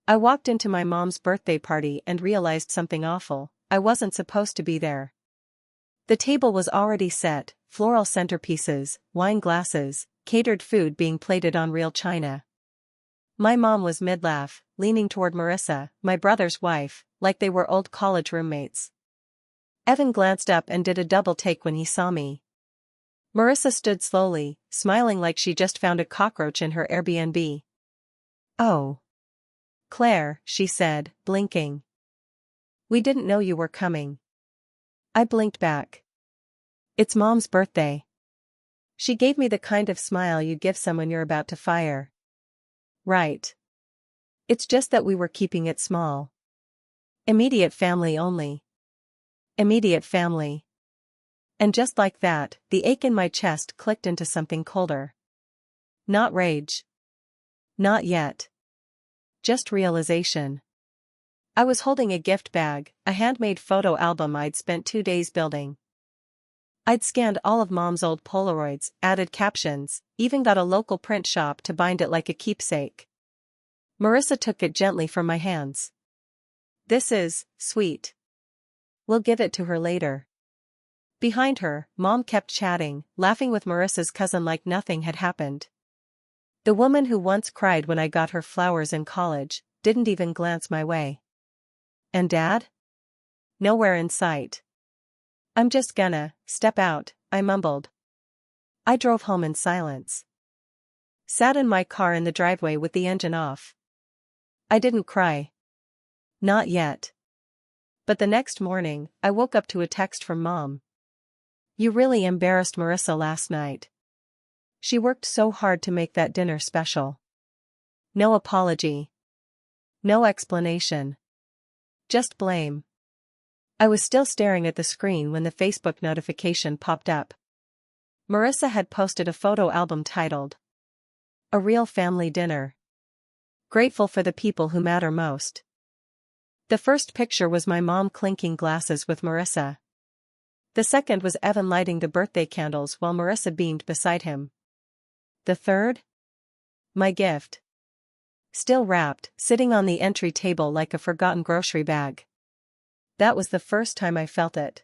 I walked into my mom's birthday party and realized something awful. I wasn't supposed to be there. The table was already set, floral centerpieces, wine glasses, catered food being plated on real china. My mom was mid-laugh, leaning toward Marissa, my brother's wife, like they were old college roommates. Evan glanced up and did a double take when he saw me. Marissa stood slowly, smiling like she just found a cockroach in her Airbnb. "Oh. Claire," she said, blinking. "We didn't know you were coming." I blinked back. "It's Mom's birthday." She gave me the kind of smile you give someone you're about to fire. "Right. It's just that we were keeping it small. Immediate family only." Immediate family. And just like that, the ache in my chest clicked into something colder. Not rage. Not yet. Just realization. I was holding a gift bag, a handmade photo album I'd spent 2 days building. I'd scanned all of Mom's old Polaroids, added captions, even got a local print shop to bind it like a keepsake. Marissa took it gently from my hands. "This is sweet. We'll give it to her later." Behind her, Mom kept chatting, laughing with Marissa's cousin like nothing had happened. The woman who once cried when I got her flowers in college didn't even glance my way. And Dad? Nowhere in sight. "I'm just gonna step out," I mumbled. I drove home in silence. Sat in my car in the driveway with the engine off. I didn't cry. Not yet. But the next morning, I woke up to a text from Mom. "You really embarrassed Marissa last night. She worked so hard to make that dinner special." No apology. No explanation. Just blame. I was still staring at the screen when the Facebook notification popped up. Marissa had posted a photo album titled, "A Real Family Dinner. Grateful for the people who matter most." The first picture was my mom clinking glasses with Marissa. The second was Evan lighting the birthday candles while Marissa beamed beside him. The third? My gift. Still wrapped, sitting on the entry table like a forgotten grocery bag. That was the first time I felt it.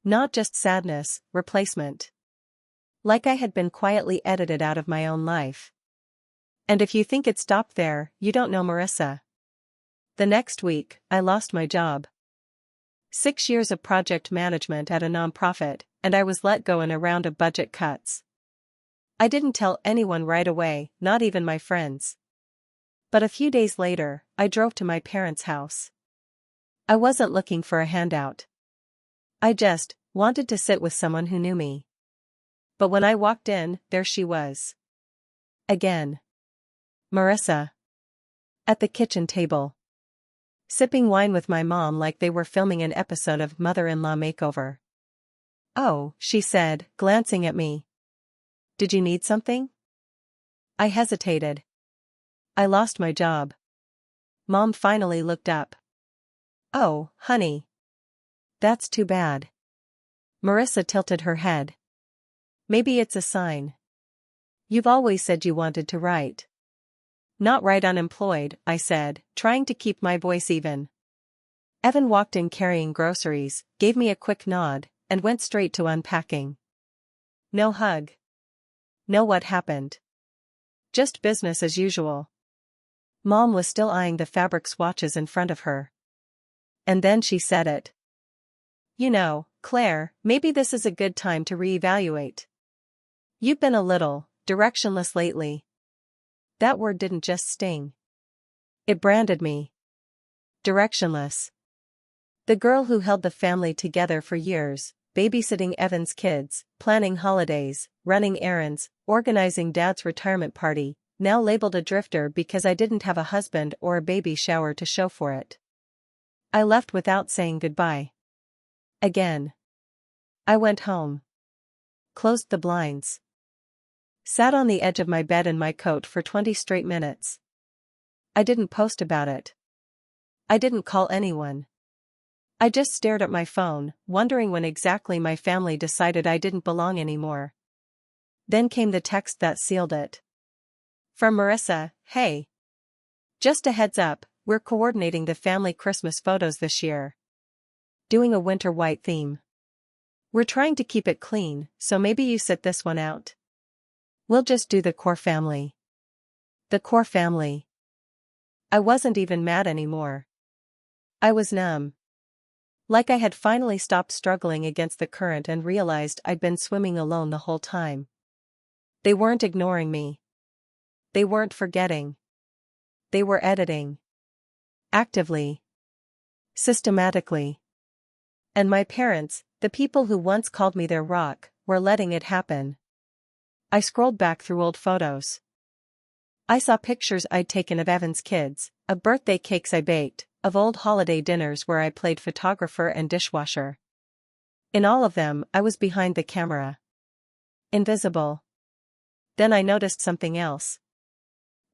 Not just sadness, replacement. Like I had been quietly edited out of my own life. And if you think it stopped there, you don't know Marissa. The next week, I lost my job. 6 years of project management at a nonprofit, and I was let go in a round of budget cuts. I didn't tell anyone right away, not even my friends. But a few days later, I drove to my parents' house. I wasn't looking for a handout. I just wanted to sit with someone who knew me. But when I walked in, there she was. Again. Marissa. At the kitchen table. Sipping wine with my mom like they were filming an episode of Mother-in-Law Makeover. "Oh," she said, glancing at me. "Did you need something?" I hesitated. "I lost my job." Mom finally looked up. "Oh, honey. That's too bad." Marissa tilted her head. "Maybe it's a sign. You've always said you wanted to write." "Not write unemployed," I said, trying to keep my voice even. Evan walked in carrying groceries, gave me a quick nod, and went straight to unpacking. No hug. No what happened. Just business as usual. Mom was still eyeing the fabric swatches in front of her. And then she said it. "You know, Claire, maybe this is a good time to reevaluate. You've been a little directionless lately." That word didn't just sting. It branded me. Directionless. The girl who held the family together for years, babysitting Evan's kids, planning holidays, running errands, organizing Dad's retirement party, now labeled a drifter because I didn't have a husband or a baby shower to show for it. I left without saying goodbye. Again. I went home. Closed the blinds. Sat on the edge of my bed in my coat for 20 straight minutes. I didn't post about it. I didn't call anyone. I just stared at my phone, wondering when exactly my family decided I didn't belong anymore. Then came the text that sealed it. From Marissa, "Hey. Just a heads up, we're coordinating the family Christmas photos this year. Doing a winter white theme. We're trying to keep it clean, so maybe you sit this one out. We'll just do the core family. The core family. I wasn't even mad anymore. I was numb. Like I had finally stopped struggling against the current and realized I'd been swimming alone the whole time. They weren't ignoring me. They weren't forgetting. They were editing. Actively. Systematically. And my parents, the people who once called me their rock, were letting it happen. I scrolled back through old photos. I saw pictures I'd taken of Evan's kids, of birthday cakes I baked, of old holiday dinners where I played photographer and dishwasher. In all of them, I was behind the camera. Invisible. Then I noticed something else.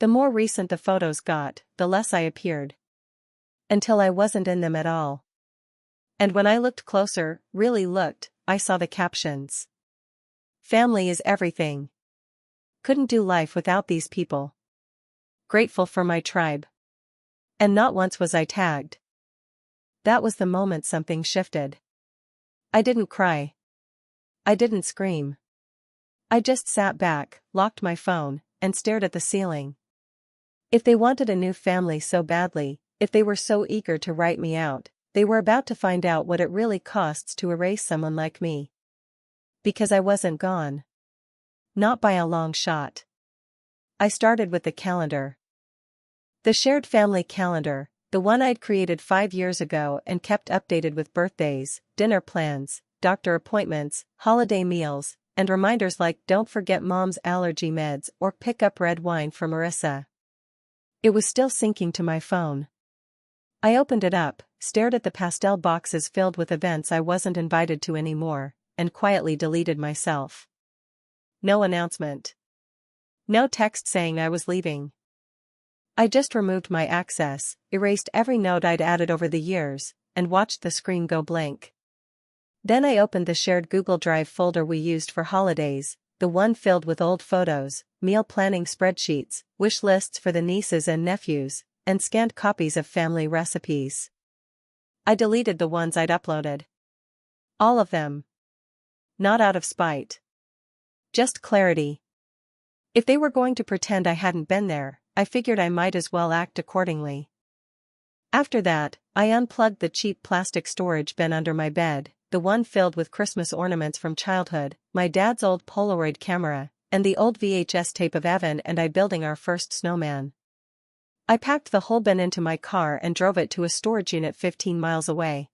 The more recent the photos got, the less I appeared. Until I wasn't in them at all. And when I looked closer, really looked, I saw the captions. Family is everything. Couldn't do life without these people. Grateful for my tribe. And not once was I tagged. That was the moment something shifted. I didn't cry. I didn't scream. I just sat back, locked my phone, and stared at the ceiling. If they wanted a new family so badly, if they were so eager to write me out, they were about to find out what it really costs to erase someone like me. Because I wasn't gone. Not by a long shot. I started with the calendar. The shared family calendar, the one I'd created 5 years ago and kept updated with birthdays, dinner plans, doctor appointments, holiday meals, and reminders like don't forget mom's allergy meds or pick up red wine for Marissa. It was still syncing to my phone. I opened it up, stared at the pastel boxes filled with events I wasn't invited to anymore, and quietly deleted myself. No announcement. No text saying I was leaving. I just removed my access, erased every note I'd added over the years, and watched the screen go blank. Then I opened the shared Google Drive folder we used for holidays, the one filled with old photos, meal planning spreadsheets, wish lists for the nieces and nephews, and scanned copies of family recipes. I deleted the ones I'd uploaded. All of them. Not out of spite. Just clarity. If they were going to pretend I hadn't been there, I figured I might as well act accordingly. After that, I unplugged the cheap plastic storage bin under my bed, the one filled with Christmas ornaments from childhood, my dad's old Polaroid camera, and the old VHS tape of Evan and I building our first snowman. I packed the whole bin into my car and drove it to a storage unit 15 miles away.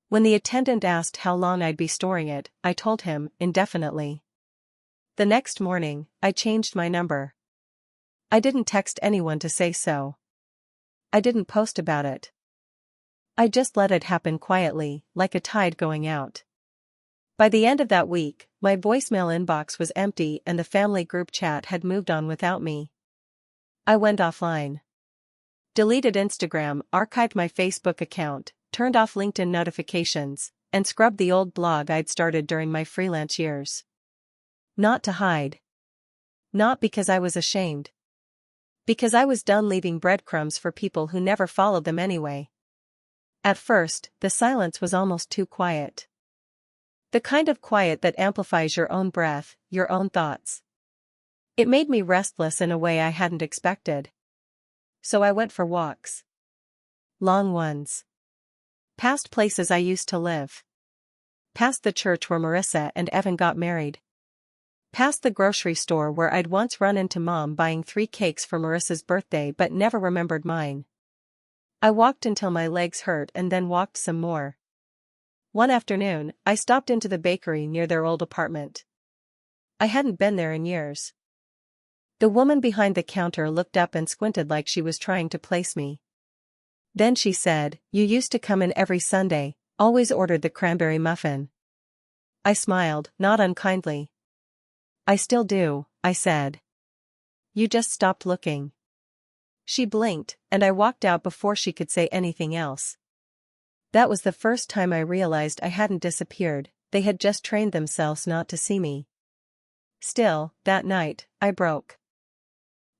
When the attendant asked how long I'd be storing it, I told him, indefinitely. The next morning, I changed my number. I didn't text anyone to say so. I didn't post about it. I just let it happen quietly, like a tide going out. By the end of that week, my voicemail inbox was empty and the family group chat had moved on without me. I went offline. Deleted Instagram, archived my Facebook account, turned off LinkedIn notifications, and scrubbed the old blog I'd started during my freelance years. Not to hide. Not because I was ashamed. Because I was done leaving breadcrumbs for people who never followed them anyway. At first, the silence was almost too quiet. The kind of quiet that amplifies your own breath, your own thoughts. It made me restless in a way I hadn't expected. So I went for walks. Long ones. Past places I used to live. Past the church where Marissa and Evan got married. Past the grocery store where I'd once run into Mom buying 3 cakes for Marissa's birthday but never remembered mine. I walked until my legs hurt and then walked some more. One afternoon, I stopped into the bakery near their old apartment. I hadn't been there in years. The woman behind the counter looked up and squinted like she was trying to place me. Then she said, "You used to come in every Sunday, always ordered the cranberry muffin." I smiled, not unkindly. "I still do," I said. "You just stopped looking." She blinked, and I walked out before she could say anything else. That was the first time I realized I hadn't disappeared, they had just trained themselves not to see me. Still, that night, I broke.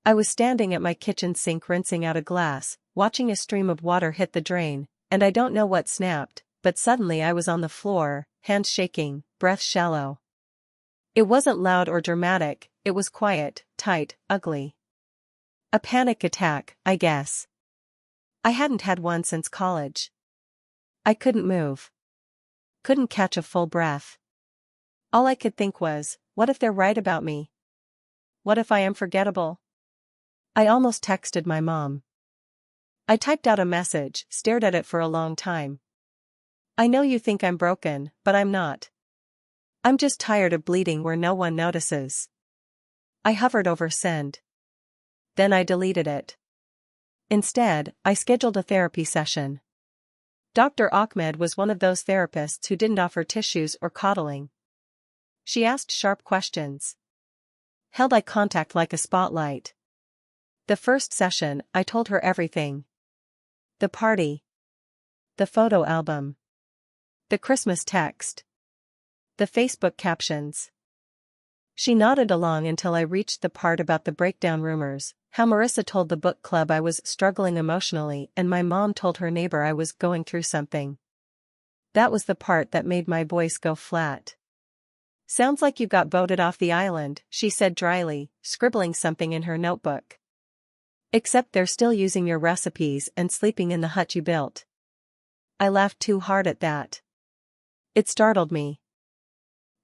I was standing at my kitchen sink rinsing out a glass, watching a stream of water hit the drain, and I don't know what snapped, but suddenly I was on the floor, hands shaking, breath shallow. It wasn't loud or dramatic, it was quiet, tight, ugly. A panic attack, I guess. I hadn't had one since college. I couldn't move. Couldn't catch a full breath. All I could think was, what if they're right about me? What if I am forgettable? I almost texted my mom. I typed out a message, stared at it for a long time. I know you think I'm broken, but I'm not. I'm just tired of bleeding where no one notices. I hovered over send. Then I deleted it. Instead, I scheduled a therapy session. Dr. Ahmed was one of those therapists who didn't offer tissues or coddling. She asked sharp questions. Held eye contact like a spotlight. The first session, I told her everything. The party. The photo album. The Christmas text. The Facebook captions. She nodded along until I reached the part about the breakdown rumors, how Marissa told the book club I was struggling emotionally and my mom told her neighbor I was going through something. That was the part that made my voice go flat. Sounds like you got voted off the island, she said dryly, scribbling something in her notebook. Except they're still using your recipes and sleeping in the hut you built. I laughed too hard at that. It startled me.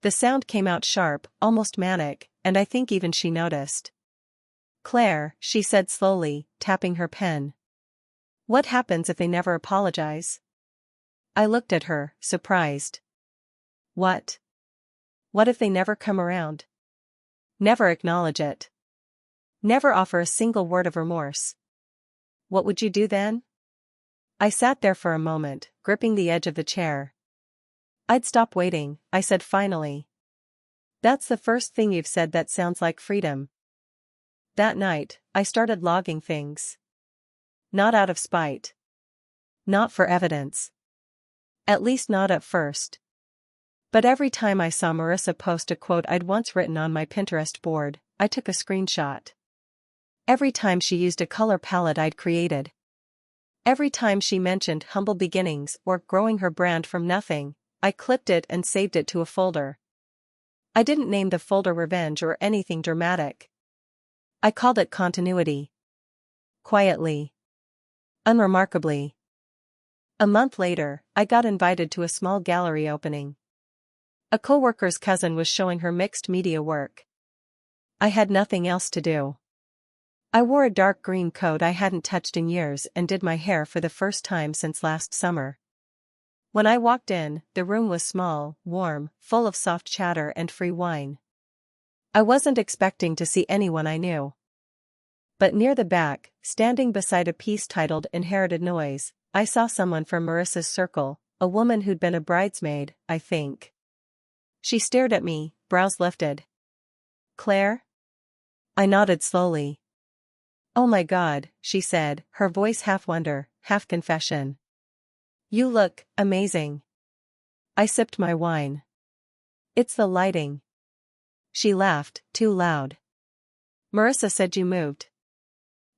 The sound came out sharp, almost manic, and I think even she noticed. Claire, she said slowly, tapping her pen. What happens if they never apologize? I looked at her, surprised. What? What if they never come around? Never acknowledge it. Never offer a single word of remorse. What would you do then? I sat there for a moment, gripping the edge of the chair. I'd stop waiting, I said finally. That's the first thing you've said that sounds like freedom. That night, I started logging things. Not out of spite. Not for evidence. At least not at first. But every time I saw Marissa post a quote I'd once written on my Pinterest board, I took a screenshot. Every time she used a color palette I'd created. Every time she mentioned humble beginnings or growing her brand from nothing, I clipped it and saved it to a folder. I didn't name the folder Revenge or anything dramatic. I called it Continuity. Quietly. Unremarkably. A month later, I got invited to a small gallery opening. A coworker's cousin was showing her mixed media work. I had nothing else to do. I wore a dark green coat I hadn't touched in years and did my hair for the first time since last summer. When I walked in, the room was small, warm, full of soft chatter and free wine. I wasn't expecting to see anyone I knew. But near the back, standing beside a piece titled Inherited Noise, I saw someone from Marissa's circle, a woman who'd been a bridesmaid, I think. She stared at me, brows lifted. Claire? I nodded slowly. Oh my God, she said, her voice half wonder, half confession. You look amazing. I sipped my wine. It's the lighting. She laughed, too loud. Marissa said you moved.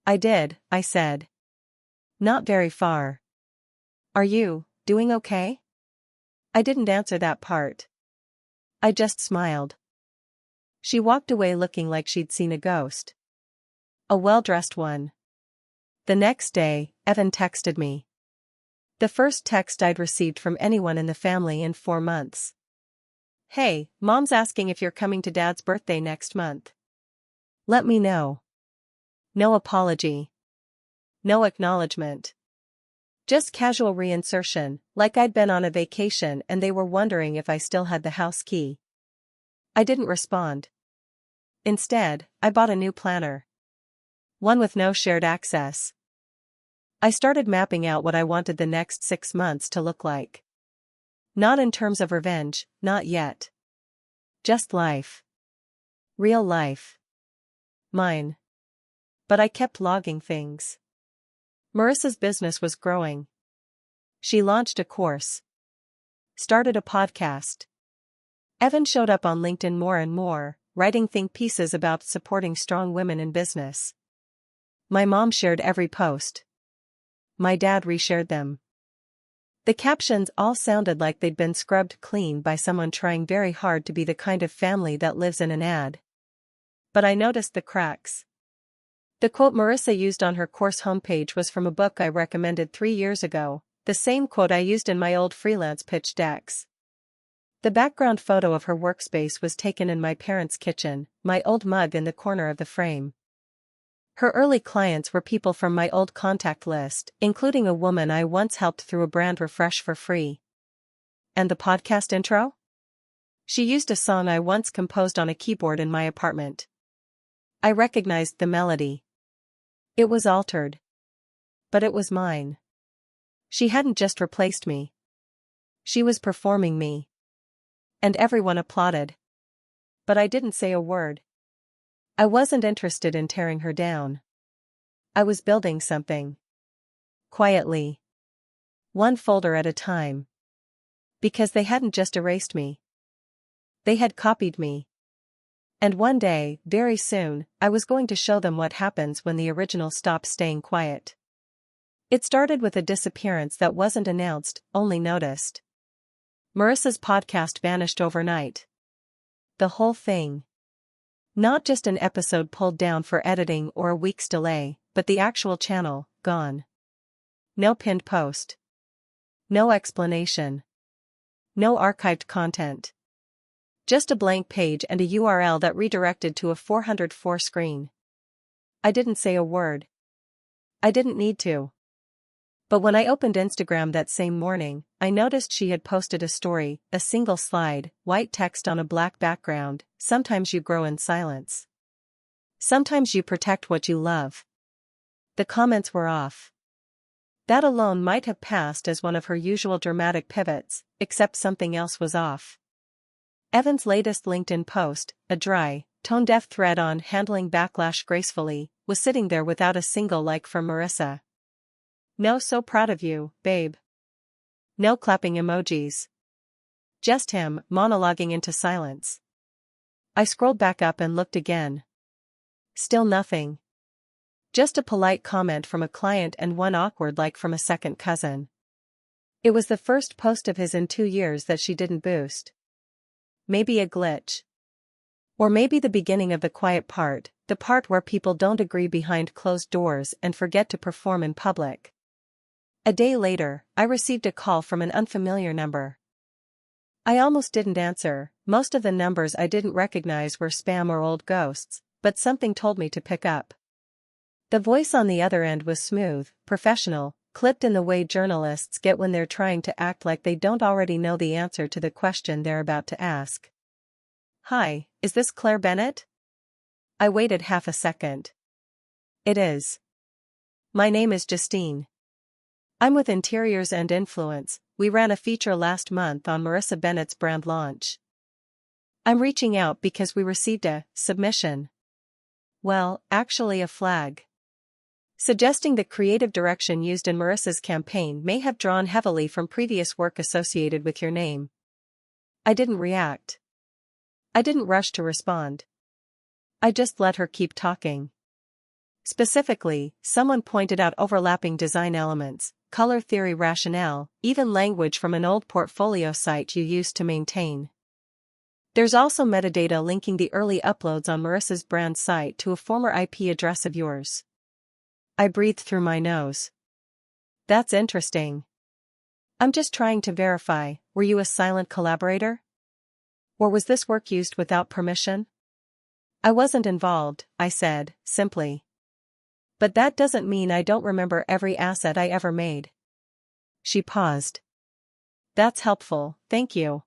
I did, I said. Not very far. Are you doing okay? I didn't answer that part. I just smiled. She walked away looking like she'd seen a ghost. A well-dressed one. The next day, Evan texted me. The first text I'd received from anyone in the family in 4 months. Hey, Mom's asking if you're coming to Dad's birthday next month. Let me know. No apology. No acknowledgement. Just casual reinsertion, like I'd been on a vacation and they were wondering if I still had the house key. I didn't respond. Instead, I bought a new planner. One with no shared access. I started mapping out what I wanted the next 6 months to look like. Not in terms of revenge, not yet. Just life. Real life. Mine. But I kept logging things. Marissa's business was growing. She launched a course. Started a podcast. Evan showed up on LinkedIn more and more, writing think pieces about supporting strong women in business. My mom shared every post. My dad reshared them. The captions all sounded like they'd been scrubbed clean by someone trying very hard to be the kind of family that lives in an ad. But I noticed the cracks. The quote Marissa used on her course homepage was from a book I recommended 3 years ago, the same quote I used in my old freelance pitch decks. The background photo of her workspace was taken in my parents' kitchen, my old mug in the corner of the frame. Her early clients were people from my old contact list, including a woman I once helped through a brand refresh for free. And the podcast intro? She used a song I once composed on a keyboard in my apartment. I recognized the melody. It was altered. But it was mine. She hadn't just replaced me. She was performing me. And everyone applauded. But I didn't say a word. I wasn't interested in tearing her down. I was building something. Quietly. One folder at a time. Because they hadn't just erased me. They had copied me. And one day, very soon, I was going to show them what happens when the original stops staying quiet. It started with a disappearance that wasn't announced, only noticed. Marissa's podcast vanished overnight. The whole thing. Not just an episode pulled down for editing or a week's delay, but the actual channel, gone. No pinned post. No explanation. No archived content. Just a blank page and a URL that redirected to a 404 screen. I didn't say a word. I didn't need to. But when I opened Instagram that same morning, I noticed she had posted a story, a single slide, white text on a black background. Sometimes you grow in silence. Sometimes you protect what you love. The comments were off. That alone might have passed as one of her usual dramatic pivots, except something else was off. Evan's latest LinkedIn post, a dry, tone-deaf thread on handling backlash gracefully, was sitting there without a single like from Marissa. No "so proud of you, babe." No clapping emojis. Just him, monologuing into silence. I scrolled back up and looked again. Still nothing. Just a polite comment from a client and one awkward like from a second cousin. It was the first post of his in 2 years that she didn't boost. Maybe a glitch. Or maybe the beginning of the quiet part, the part where people don't agree behind closed doors and forget to perform in public. A day later, I received a call from an unfamiliar number. I almost didn't answer. Most of the numbers I didn't recognize were spam or old ghosts, but something told me to pick up. The voice on the other end was smooth, professional, clipped in the way journalists get when they're trying to act like they don't already know the answer to the question they're about to ask. "Hi, is this Claire Bennett?" I waited half a second. "It is. My name is Justine. I'm with Interiors and Influence. We ran a feature last month on Marissa Bennett's brand launch. I'm reaching out because we received a submission. Well, actually a flag. Suggesting the creative direction used in Marissa's campaign may have drawn heavily from previous work associated with your name." I didn't react. I didn't rush to respond. I just let her keep talking. Specifically, someone pointed out overlapping design elements, color theory rationale, even language from an old portfolio site you used to maintain. There's also metadata linking the early uploads on Marissa's brand site to a former IP address of yours. I breathed through my nose. That's interesting. I'm just trying to verify, were you a silent collaborator? Or was this work used without permission? I wasn't involved, I said, simply. But that doesn't mean I don't remember every asset I ever made. She paused. That's helpful, thank you.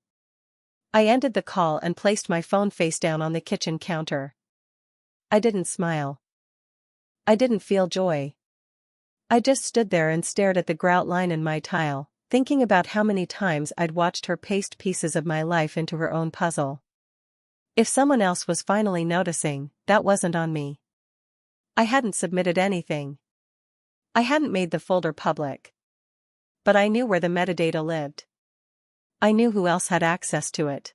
I ended the call and placed my phone face down on the kitchen counter. I didn't smile. I didn't feel joy. I just stood there and stared at the grout line in my tile, thinking about how many times I'd watched her paste pieces of my life into her own puzzle. If someone else was finally noticing, that wasn't on me. I hadn't submitted anything. I hadn't made the folder public. But I knew where the metadata lived. I knew who else had access to it.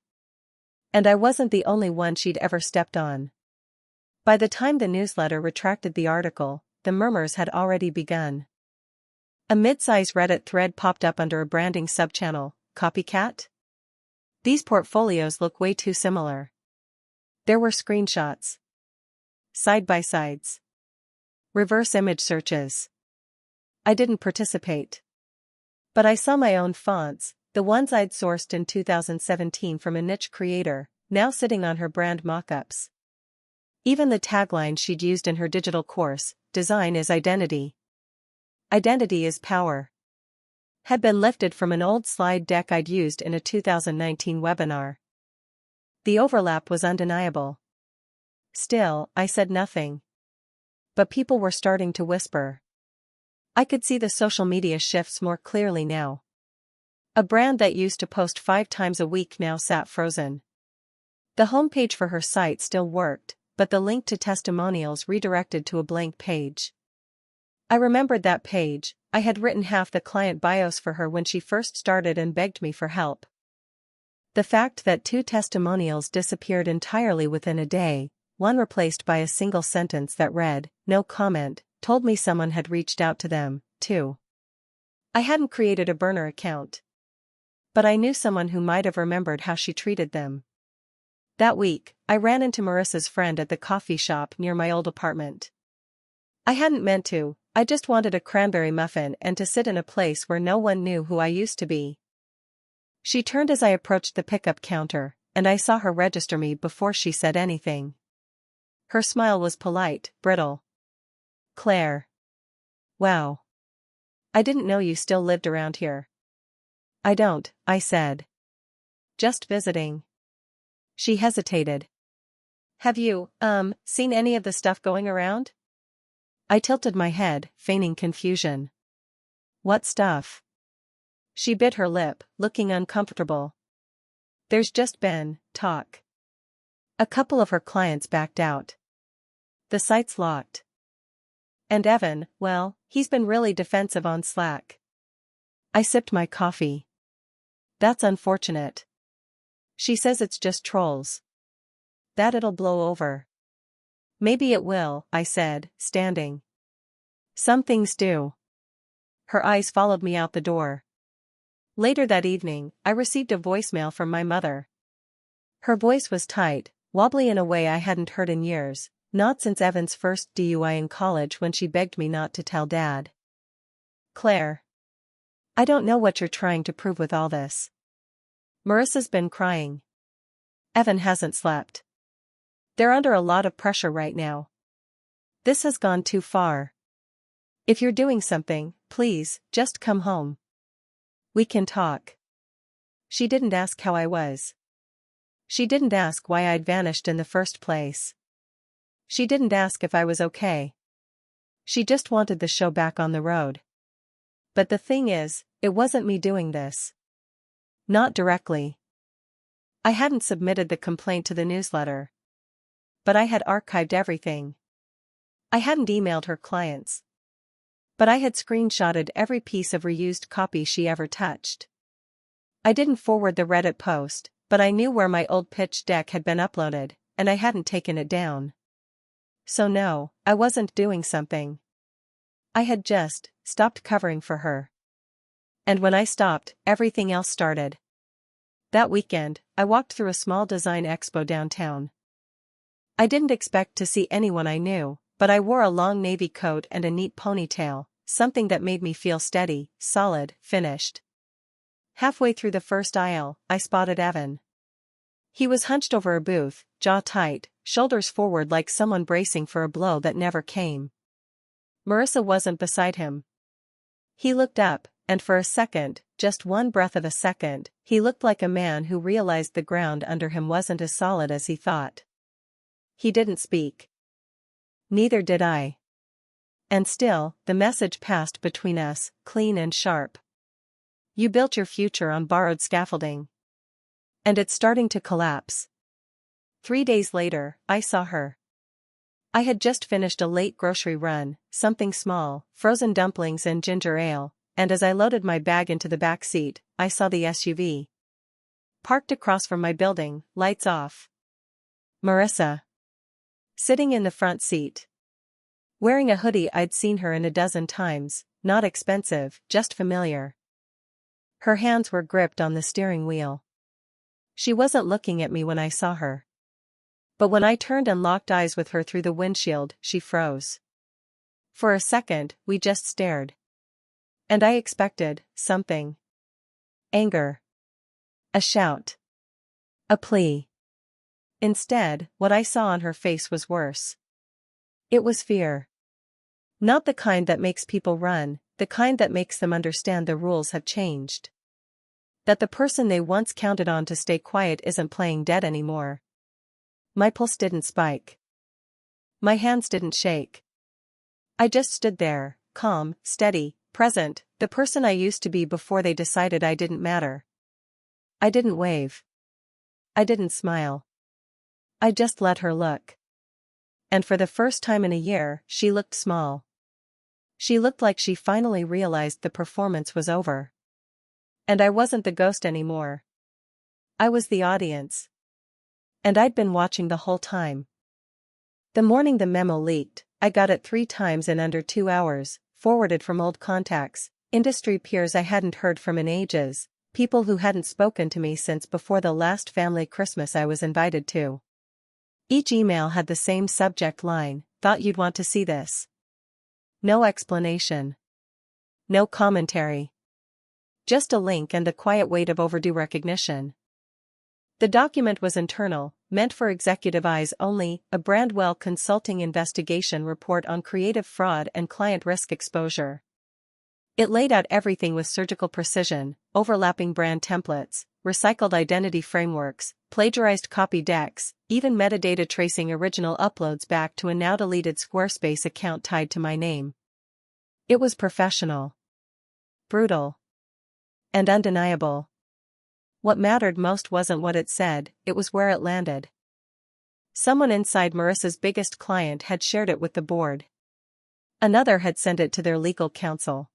And I wasn't the only one she'd ever stepped on. By the time the newsletter retracted the article, the murmurs had already begun. A mid-size Reddit thread popped up under a branding subchannel, Copycat? These portfolios look way too similar. There were screenshots. Side-by-sides. Reverse image searches. I didn't participate. But I saw my own fonts, the ones I'd sourced in 2017 from a niche creator, now sitting on her brand mockups. Even the tagline she'd used in her digital course, "Design is identity. Identity is power," had been lifted from an old slide deck I'd used in a 2019 webinar. The overlap was undeniable. Still, I said nothing. But people were starting to whisper. I could see the social media shifts more clearly now. A brand that used to post 5 times a week now sat frozen. The homepage for her site still worked, but the link to testimonials redirected to a blank page. I remembered that page. I had written half the client bios for her when she first started and begged me for help. The fact that 2 testimonials disappeared entirely within a day, one replaced by a single sentence that read, "No comment," told me someone had reached out to them, too. I hadn't created a burner account. But I knew someone who might have remembered how she treated them. That week, I ran into Marissa's friend at the coffee shop near my old apartment. I hadn't meant to, I just wanted a cranberry muffin and to sit in a place where no one knew who I used to be. She turned as I approached the pickup counter, and I saw her register me before she said anything. Her smile was polite, brittle. "Claire. Wow. I didn't know you still lived around here." "I don't," I said. "Just visiting." She hesitated. "Have you, seen any of the stuff going around?" I tilted my head, feigning confusion. "What stuff?" She bit her lip, looking uncomfortable. "There's just been talk. A couple of her clients backed out. The site's locked. And Evan, well, he's been really defensive on Slack." I sipped my coffee. "That's unfortunate. She says it's just trolls. That it'll blow over." "Maybe it will," I said, standing. "Some things do." Her eyes followed me out the door. Later that evening, I received a voicemail from my mother. Her voice was tight, wobbly in a way I hadn't heard in years, not since Evan's first DUI in college when she begged me not to tell Dad. "Claire. I don't know what you're trying to prove with all this. Marissa's been crying. Evan hasn't slept. They're under a lot of pressure right now. This has gone too far. If you're doing something, please, just come home. We can talk." She didn't ask how I was. She didn't ask why I'd vanished in the first place. She didn't ask if I was okay. She just wanted the show back on the road. But the thing is, it wasn't me doing this. Not directly. I hadn't submitted the complaint to the newsletter. But I had archived everything. I hadn't emailed her clients. But I had screenshotted every piece of reused copy she ever touched. I didn't forward the Reddit post, but I knew where my old pitch deck had been uploaded, and I hadn't taken it down. So no, I wasn't doing something. I had just stopped covering for her. And when I stopped, everything else started. That weekend, I walked through a small design expo downtown. I didn't expect to see anyone I knew, but I wore a long navy coat and a neat ponytail, something that made me feel steady, solid, finished. Halfway through the first aisle, I spotted Evan. He was hunched over a booth, jaw tight, shoulders forward like someone bracing for a blow that never came. Marissa wasn't beside him. He looked up, and for a second, just one breath of a second, he looked like a man who realized the ground under him wasn't as solid as he thought. He didn't speak. Neither did I. And still, the message passed between us, clean and sharp. You built your future on borrowed scaffolding. And it's starting to collapse. 3 days later, I saw her. I had just finished a late grocery run, something small, frozen dumplings and ginger ale, and as I loaded my bag into the back seat, I saw the SUV. Parked across from my building, lights off. Marissa. Sitting in the front seat. Wearing a hoodie I'd seen her in a dozen times, not expensive, just familiar. Her hands were gripped on the steering wheel. She wasn't looking at me when I saw her. But when I turned and locked eyes with her through the windshield, she froze. For a second, we just stared. And I expected something. Anger. A shout. A plea. Instead, what I saw on her face was worse. It was fear. Not the kind that makes people run, the kind that makes them understand the rules have changed. That the person they once counted on to stay quiet isn't playing dead anymore. My pulse didn't spike. My hands didn't shake. I just stood there, calm, steady, present, the person I used to be before they decided I didn't matter. I didn't wave. I didn't smile. I just let her look. And for the first time in a year, she looked small. She looked like she finally realized the performance was over. And I wasn't the ghost anymore. I was the audience. And I'd been watching the whole time. The morning the memo leaked, I got it 3 times in under 2 hours, forwarded from old contacts, industry peers I hadn't heard from in ages, people who hadn't spoken to me since before the last family Christmas I was invited to. Each email had the same subject line, "Thought you'd want to see this." No explanation. No commentary. Just a link and the quiet weight of overdue recognition. The document was internal, meant for executive eyes only, a Brandwell Consulting investigation report on creative fraud and client risk exposure. It laid out everything with surgical precision, overlapping brand templates, recycled identity frameworks, plagiarized copy decks, even metadata tracing original uploads back to a now-deleted Squarespace account tied to my name. It was professional. Brutal. And undeniable. What mattered most wasn't what it said, it was where it landed. Someone inside Marissa's biggest client had shared it with the board. Another had sent it to their legal counsel.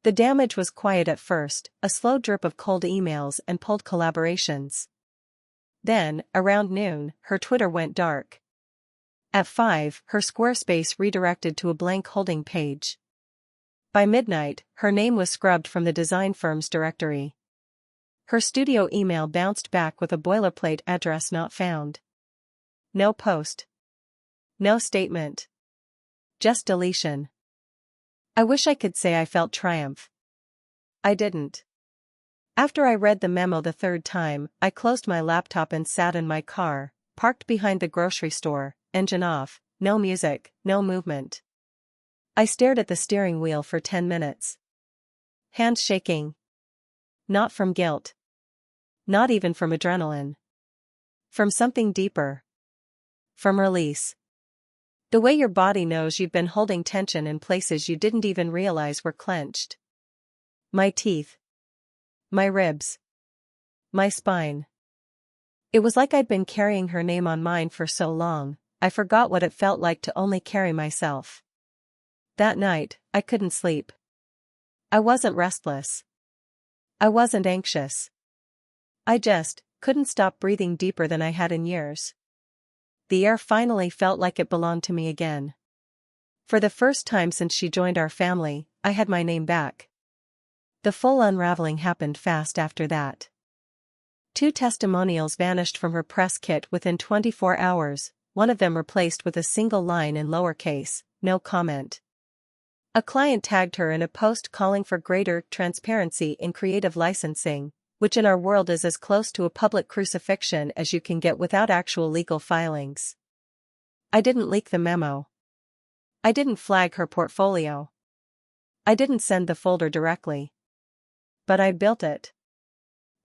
The damage was quiet at first, a slow drip of cold emails and pulled collaborations. Then, around noon, her Twitter went dark. At 5, her Squarespace redirected to a blank holding page. By midnight, her name was scrubbed from the design firm's directory. Her studio email bounced back with a boilerplate address not found. No post. No statement. Just deletion. I wish I could say I felt triumph. I didn't. After I read the memo the 3rd time, I closed my laptop and sat in my car, parked behind the grocery store, engine off, no music, no movement. I stared at the steering wheel for 10 minutes. Hands shaking. Not from guilt. Not even from adrenaline. From something deeper. From release. The way your body knows you've been holding tension in places you didn't even realize were clenched. My teeth. My ribs. My spine. It was like I'd been carrying her name on mine for so long, I forgot what it felt like to only carry myself. That night, I couldn't sleep. I wasn't restless. I wasn't anxious. I just couldn't stop breathing deeper than I had in years. The air finally felt like it belonged to me again. For the first time since she joined our family, I had my name back. The full unraveling happened fast after that. 2 testimonials vanished from her press kit within 24 hours, one of them replaced with a single line in lowercase, no comment. A client tagged her in a post calling for greater transparency in creative licensing, which in our world is as close to a public crucifixion as you can get without actual legal filings. I didn't leak the memo. I didn't flag her portfolio. I didn't send the folder directly. But I built it.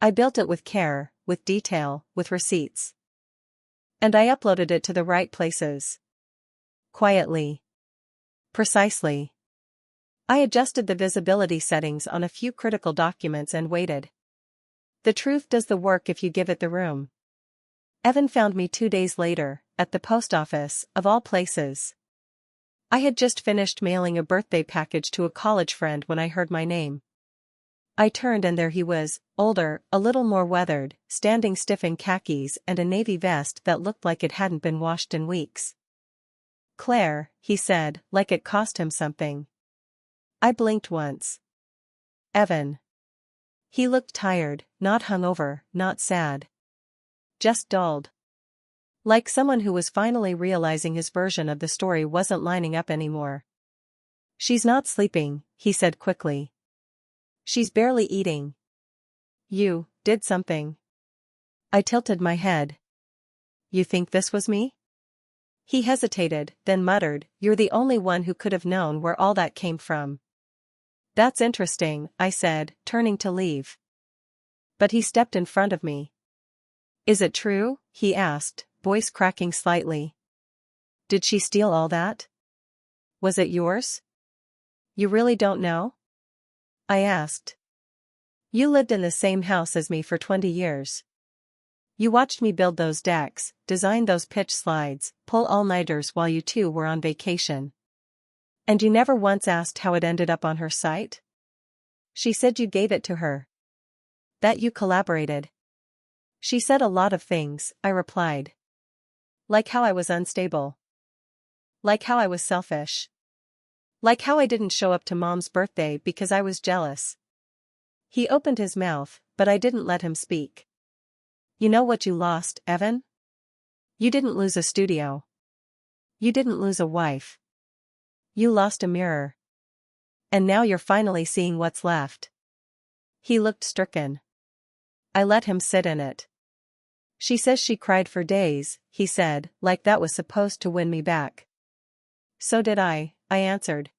I built it with care, with detail, with receipts. And I uploaded it to the right places. Quietly. Precisely. I adjusted the visibility settings on a few critical documents and waited. The truth does the work if you give it the room. Evan found me 2 days later, at the post office, of all places. I had just finished mailing a birthday package to a college friend when I heard my name. I turned and there he was, older, a little more weathered, standing stiff in khakis and a navy vest that looked like it hadn't been washed in weeks. Claire, he said, like it cost him something. I blinked once. Evan. He looked tired, not hungover, not sad. Just dulled. Like someone who was finally realizing his version of the story wasn't lining up anymore. She's not sleeping, he said quickly. She's barely eating. You did something. I tilted my head. You think this was me? He hesitated, then muttered, You're the only one who could have known where all that came from. That's interesting, I said, turning to leave. But he stepped in front of me. Is it true? He asked, voice cracking slightly. Did she steal all that? Was it yours? You really don't know? I asked. You lived in the same house as me for 20 years. You watched me build those decks, design those pitch slides, pull all-nighters while you two were on vacation. And you never once asked how it ended up on her site? She said you gave it to her. That you collaborated. She said a lot of things, I replied. Like how I was unstable. Like how I was selfish. Like how I didn't show up to Mom's birthday because I was jealous. He opened his mouth, but I didn't let him speak. You know what you lost, Evan? You didn't lose a studio. You didn't lose a wife. You lost a mirror. And now you're finally seeing what's left. He looked stricken. I let him sit in it. She says she cried for days, he said, like that was supposed to win me back. So did I answered.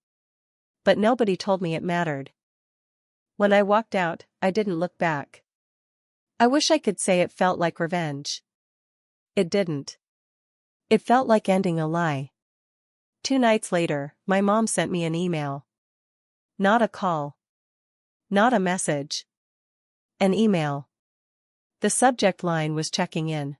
But nobody told me it mattered. When I walked out, I didn't look back. I wish I could say it felt like revenge. It didn't. It felt like ending a lie. 2 nights later, my mom sent me an email. Not a call. Not a message. An email. The subject line was checking in.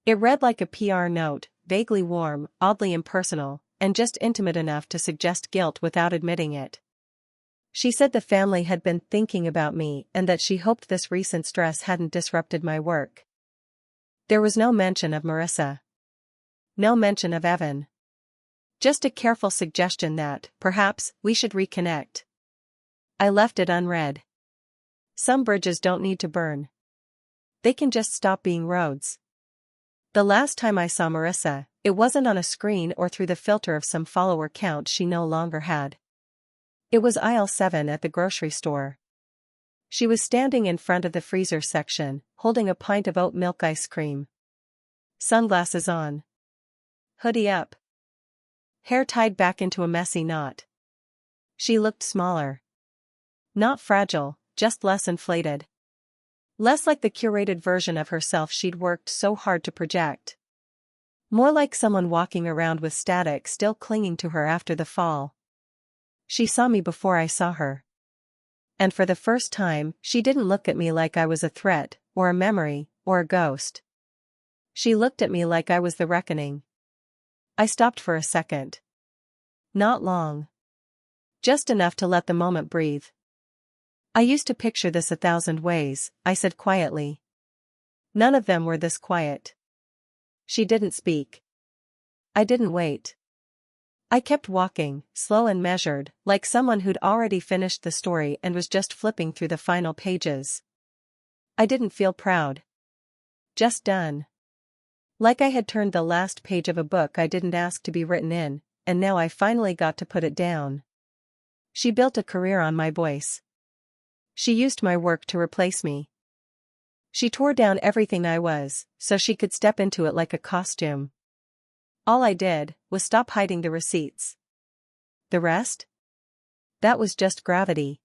It read like a PR note, vaguely warm, oddly impersonal, and just intimate enough to suggest guilt without admitting it. She said the family had been thinking about me and that she hoped this recent stress hadn't disrupted my work. There was no mention of Marissa. No mention of Evan. Just a careful suggestion that, perhaps, we should reconnect. I left it unread. Some bridges don't need to burn. They can just stop being roads. The last time I saw Marissa, it wasn't on a screen or through the filter of some follower count she no longer had. It was aisle 7 at the grocery store. She was standing in front of the freezer section, holding a pint of oat milk ice cream. Sunglasses on. Hoodie up. Hair tied back into a messy knot. She looked smaller. Not fragile, just less inflated. Less like the curated version of herself she'd worked so hard to project. More like someone walking around with static still clinging to her after the fall. She saw me before I saw her. And for the first time, she didn't look at me like I was a threat, or a memory, or a ghost. She looked at me like I was the reckoning. I stopped for a second. Not long. Just enough to let the moment breathe. I used to picture this 1,000 ways, I said quietly. None of them were this quiet. She didn't speak. I didn't wait. I kept walking, slow and measured, like someone who'd already finished the story and was just flipping through the final pages. I didn't feel proud. Just done. Like I had turned the last page of a book I didn't ask to be written in, and now I finally got to put it down. She built a career on my voice. She used my work to replace me. She tore down everything I was, so she could step into it like a costume. All I did was stop hiding the receipts. The rest? That was just gravity.